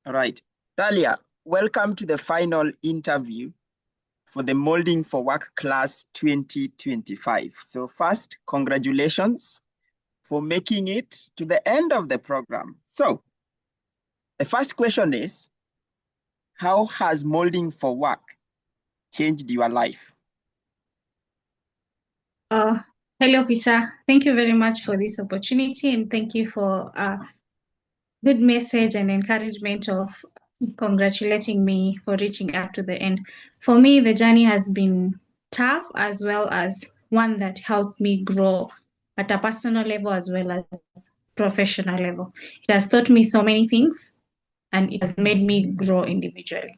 All right. Ralia, welcome to the final interview for the Molding for Work class 2025. So first, congratulations for making it to the end of the program. So the first question is, how has Molding for Work changed your life? Hello, Peter. Thank you very much for this opportunity, and thank you for a good message and encouragement of congratulating me for reaching up to the end. For me, the journey has been tough as well as one that helped me grow at a personal level as well as professional level. It has taught me so many things and it has made me grow individually.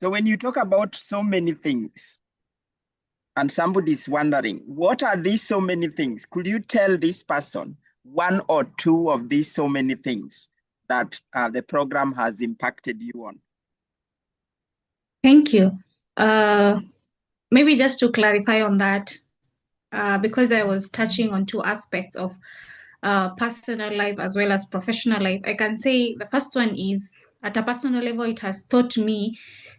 So when you talk about so many things, and somebody's wondering, what are these so many things? Could you tell this person one or two of these so many things that the program has impacted you on? Thank you. Maybe just to clarify on that, because I was touching on two aspects of personal life as well as professional life, I can say the first one is at a personal level, it has taught me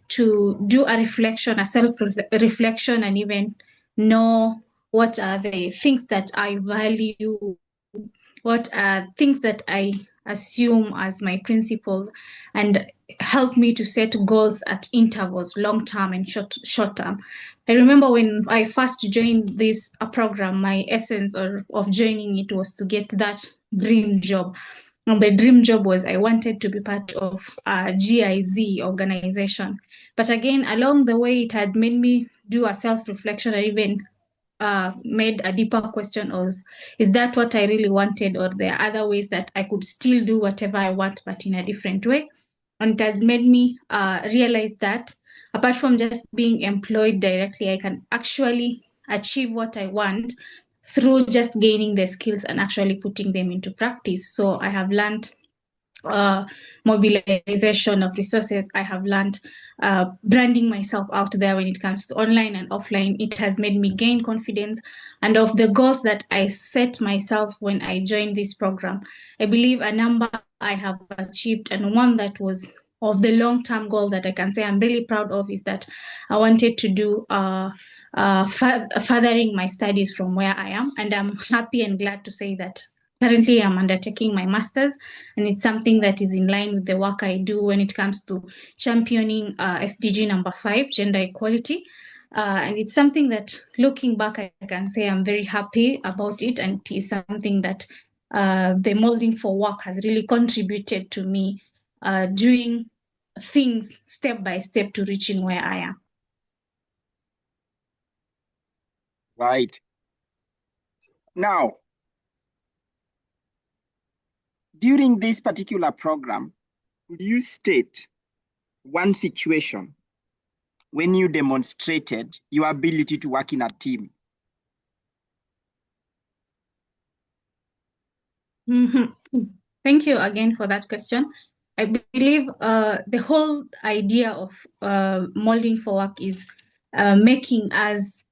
to do a reflection, a self-reflection, and even know what are the things that I value, what are things that I assume as my principles, and help me to set goals at intervals, long term and short term. I remember when I first joined this program, my essence of joining it was to get that dream job. And the dream job was I wanted to be part of a GIZ organization. But again, along the way, it had made me do a self-reflection and even made a deeper question of, is that what I really wanted, or there are other ways that I could still do whatever I want, but in a different way? And it has made me realize that apart from just being employed directly, I can actually achieve what I want through just gaining the skills and actually putting them into practice. So I have learned mobilization of resources. I have learned branding myself out there when it comes to online and offline. It has made me gain confidence. And of the goals that I set myself when I joined this program, I believe a number I have achieved, and one that was of the long-term goal that I can say I'm really proud of is that I wanted to do furthering my studies from where I am. And I'm happy and glad to say that currently I'm undertaking my master's, and it's something that is in line with the work I do when it comes to championing SDG number 5, gender equality. And it's something that, looking back, I can say I'm very happy about it, and it is something that the Molding for Work has really contributed to me doing things step by step to reaching where I am. Right. Now, during this particular program, could you state one situation when you demonstrated your ability to work in a team? Mm-hmm. Thank you again for that question. I believe the whole idea of Molding for Work is making us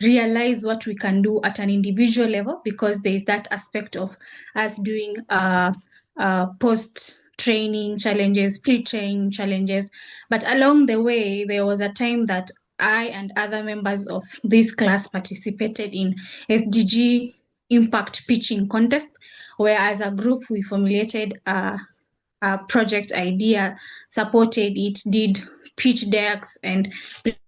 realize what we can do at an individual level, because there is that aspect of us doing post-training challenges, pre-training challenges. But along the way, there was a time that I and other members of this class participated in SDG Impact Pitching Contest, where as a group we formulated a project idea, supported it, did pitch decks and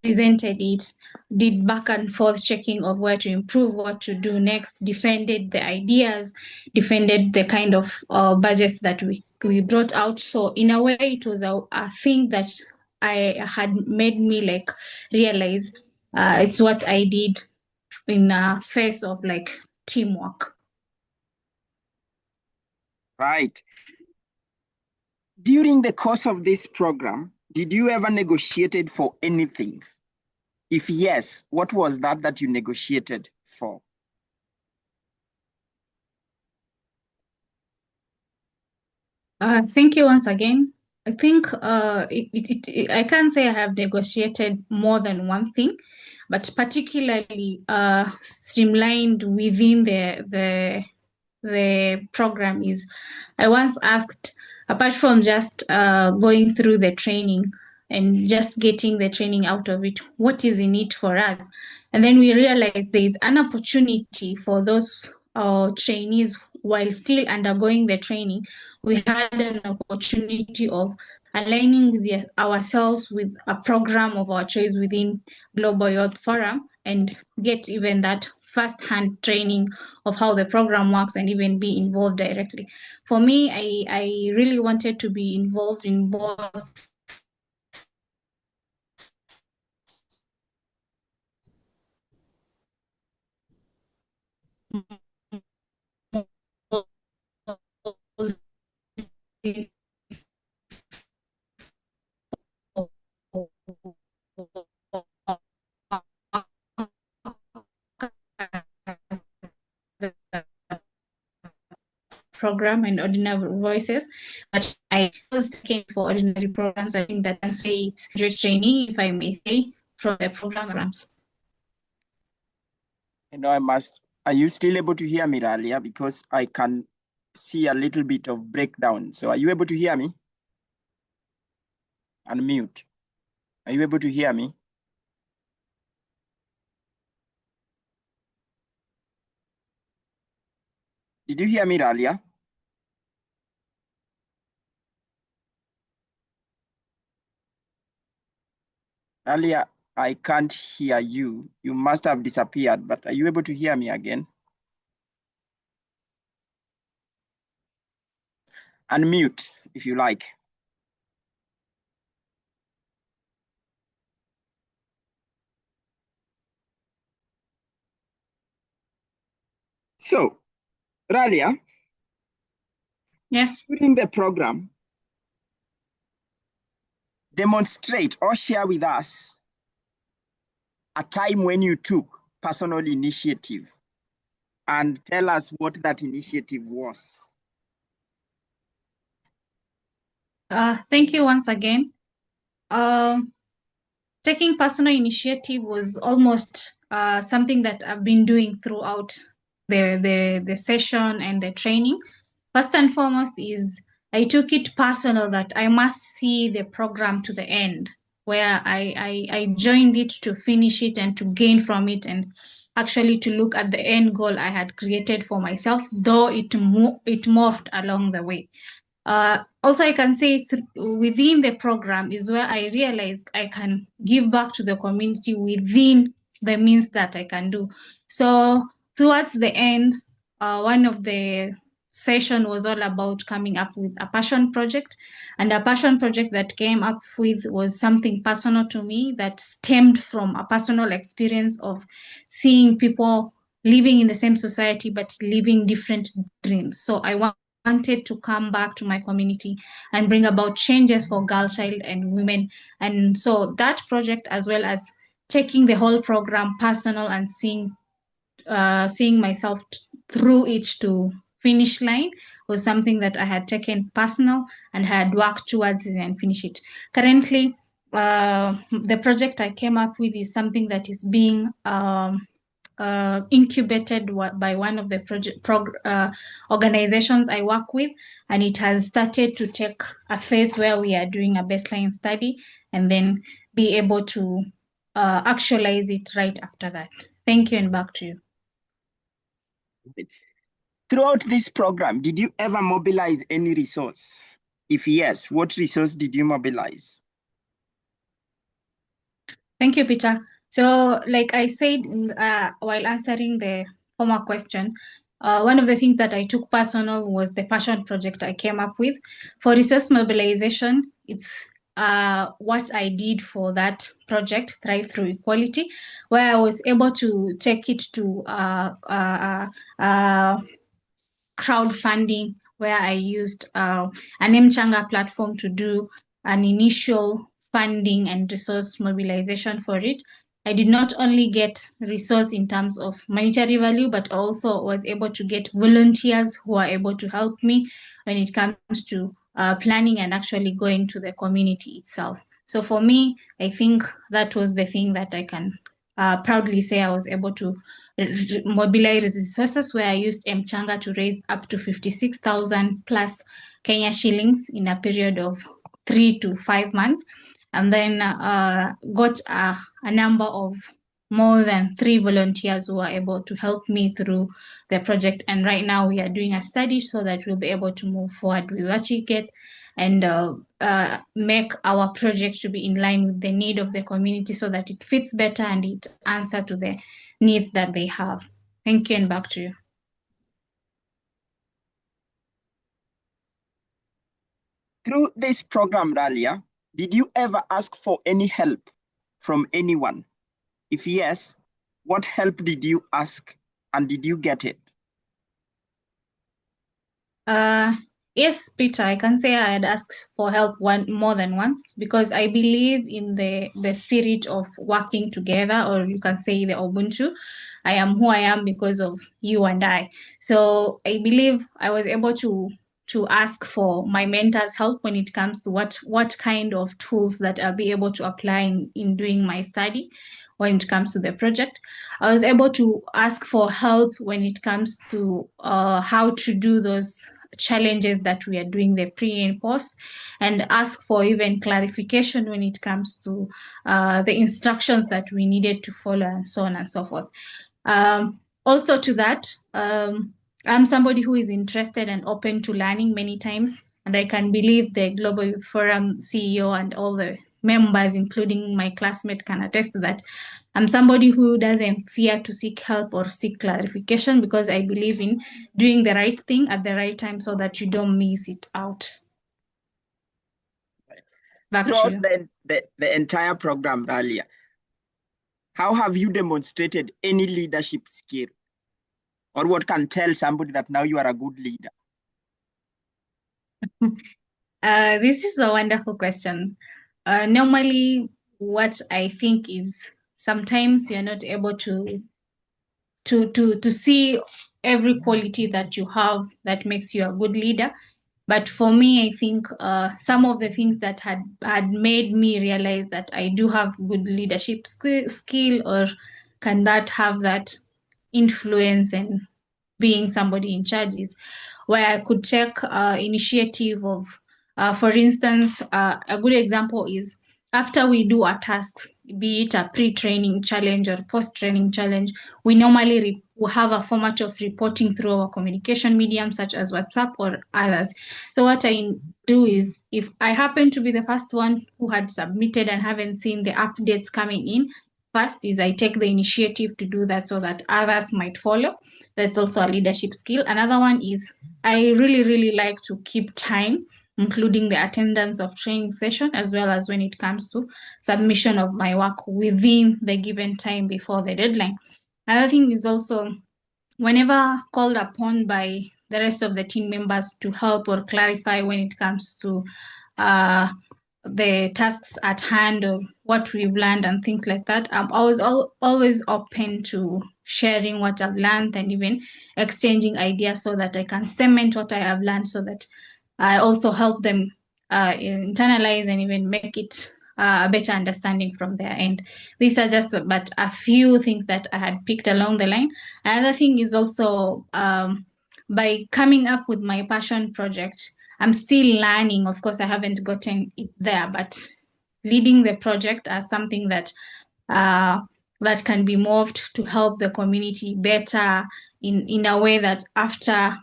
presented it, did back and forth checking of where to improve, what to do next, defended the ideas, defended the kind of budgets that we brought out. So in a way, it was a thing that I had made me like realize it's what I did in a phase of like teamwork. Right. During the course of this program, did you ever negotiated for anything? If yes, what was that you negotiated for? Thank you once again. I think I can't say I have negotiated more than one thing, but particularly streamlined within the program is, I once asked, apart from just going through the training and just getting the training out of it, what is in it for us? And then we realized there is an opportunity for those trainees while still undergoing the training. We had an opportunity of aligning with ourselves with a program of our choice within Global Youth Forum and get even that first-hand training of how the program works and even be involved directly. For me, I really wanted to be involved in both program and ordinary voices, but I was taking for ordinary programs. I think that I can say it's graduate trainee, if I may say, from the programs. Are you still able to hear me, Ralia? Because I can see a little bit of breakdown. So are you able to hear me? Unmute. Are you able to hear me? Did you hear me, Ralia? Ralia, I can't hear you. You must have disappeared, but are you able to hear me again? Unmute, if you like. So, Ralia, yes, during the program, demonstrate or share with us a time when you took personal initiative and tell us what that initiative was. Thank you once again. Taking personal initiative was almost something that I've been doing throughout the session and the training. First and foremost is I took it personal that I must see the program to the end, where I joined it to finish it and to gain from it and actually to look at the end goal I had created for myself, though it morphed along the way. Also, I can say within the program is where I realized I can give back to the community within the means that I can do. So towards the end, one of the session was all about coming up with a passion project, and a passion project that came up with was something personal to me that stemmed from a personal experience of seeing people living in the same society but living different dreams. So I wanted to come back to my community and bring about changes for girl child and women. And so that project, as well as taking the whole program personal and seeing myself through it to finish line, was something that I had taken personal and had worked towards it and finish it. Currently, the project I came up with is something that is being incubated by one of the organizations I work with, and it has started to take a phase where we are doing a baseline study and then be able to actualize it right after that. Thank you, and back to you. Throughout this program, did you ever mobilize any resource? If yes, what resource did you mobilize? Thank you, Peter. So, like I said while answering the former question, one of the things that I took personal was the passion project I came up with. For resource mobilization, it's what I did for that project, Thrive Through Equality, where I was able to take it to crowdfunding, where I used an Mchanga platform to do an initial funding and resource mobilization for it. I did not only get resource in terms of monetary value, but also was able to get volunteers who are able to help me when it comes to planning and actually going to the community itself. So for me, I think that was the thing that I can proudly say I was able to mobilize resources where I used Mchanga to raise up to 56,000 plus Kenya shillings in a period of 3 to 5 months, and then got a number of more than 3 volunteers who are able to help me through the project. And right now we are doing a study so that we'll be able to move forward with what you get and make our project to be in line with the need of the community so that it fits better and it answers to the needs that they have. Thank you, and back to you. Through this program, Ralia, did you ever ask for any help from anyone? If yes, what help did you ask and did you get it? Yes, Peter, I can say I had asked for help more than once because I believe in the spirit of working together, or you can say the Ubuntu. I am who I am because of you and I. So I believe I was able to ask for my mentor's help when it comes to what kind of tools that I'll be able to apply in doing my study when it comes to the project. I was able to ask for help when it comes to how to do those challenges that we are doing the pre and post, and ask for even clarification when it comes to the instructions that we needed to follow and so on and so forth. Also to that, I'm somebody who is interested and open to learning many times, and I can believe the Global Youth Forum CEO and all the members, including my classmate, can attest to that. I'm somebody who doesn't fear to seek help or seek clarification because I believe in doing the right thing at the right time so that you don't miss it out. Back to you. Throughout the entire program, Ralia, how have you demonstrated any leadership skill? Or what can tell somebody that now you are a good leader? This is a wonderful question. Normally, what I think is sometimes you're not able to see every quality that you have that makes you a good leader. But for me, I think some of the things that had made me realize that I do have good leadership skill or can that have that influence and being somebody in charge is where I could take initiative of, for instance, a good example is after we do a task, be it a pre-training challenge or post-training challenge, we normally we have a format of reporting through our communication medium, such as WhatsApp or others. So what I do is, if I happen to be the first one who had submitted and haven't seen the updates coming in, first is I take the initiative to do that so that others might follow. That's also a leadership skill. Another one is I really, really like to keep time, including the attendance of training session, as well as when it comes to submission of my work within the given time before the deadline. Another thing is also whenever called upon by the rest of the team members to help or clarify when it comes to the tasks at hand of what we've learned and things like that. I was always open to sharing what I've learned and even exchanging ideas so that I can cement what I have learned so that I also help them internalize and even make it a better understanding from their end. These are just but a few things that I had picked along the line. Another thing is also by coming up with my passion project, I'm still learning. Of course, I haven't gotten it there, but leading the project as something that that can be moved to help the community better in a way that after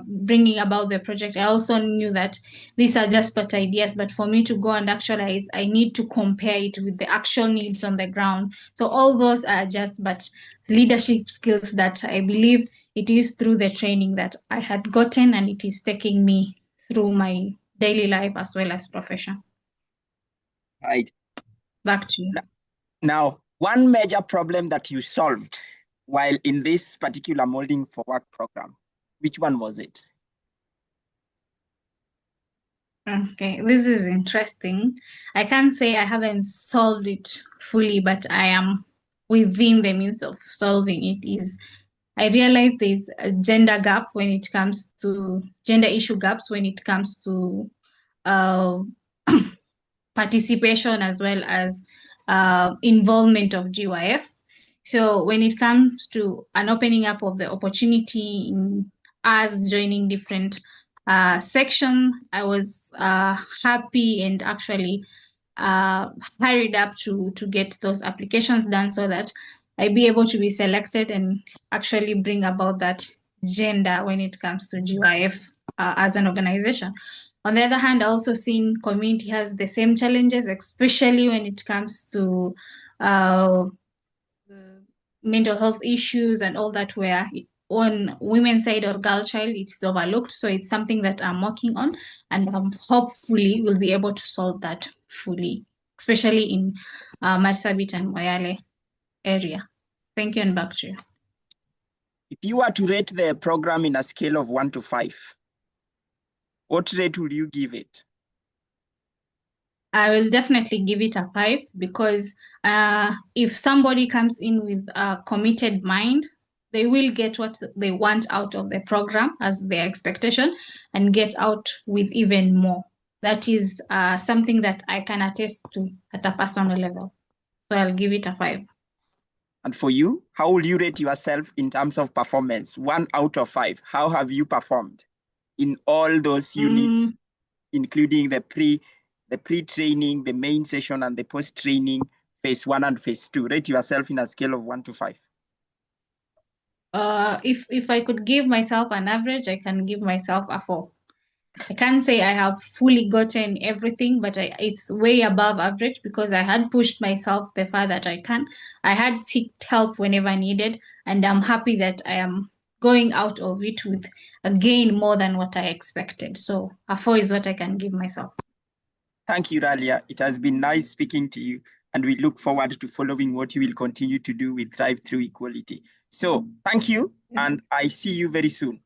bringing about the project, I also knew that these are just but ideas, but for me to go and actualize, I need to compare it with the actual needs on the ground. So all those are just but leadership skills that I believe it is through the training that I had gotten, and it is taking me through my daily life as well as profession. Right. Back to you. Now, one major problem that you solved while in this particular Molding for Work program, which one was it? Okay, this is interesting. I can't say I haven't solved it fully, but I am within the means of solving it. Is I realize there's a gender gap when it comes to gender issue gaps when it comes to participation as well as involvement of GYF. So when it comes to an opening up of the opportunity in us joining different section, I was happy and actually hurried up to get those applications done so that I be able to be selected and actually bring about that gender when it comes to GYF as an organization. On the other hand, I also seen community has the same challenges, especially when it comes to the mental health issues and all that, where on women's side or girl child, it's overlooked. So it's something that I'm working on, and hopefully we'll be able to solve that fully, especially in Marsabit and Moyale area. Thank you, and back to you. If you were to rate the program in a scale of 1 to 5, what rate would you give it? I will definitely give it a 5 because if somebody comes in with a committed mind, they will get what they want out of the program as their expectation and get out with even more. That is something that I can attest to at a personal level. So I'll give it a 5. And for you, how will you rate yourself in terms of performance? 1 out of 5. How have you performed in all those units, including the pre-training, the main session, and the post-training phase 1 and phase 2? Rate yourself in a scale of 1 to 5. If I could give myself an average, I can give myself a 4. I can't say I have fully gotten everything, but it's way above average because I had pushed myself the far that I can. I had sought help whenever needed, and I'm happy that I am going out of it with a gain more than what I expected. So a 4 is what I can give myself. Thank you, Ralia. It has been nice speaking to you, and we look forward to following what you will continue to do with Drive Through Equality. So thank you, and I see you very soon.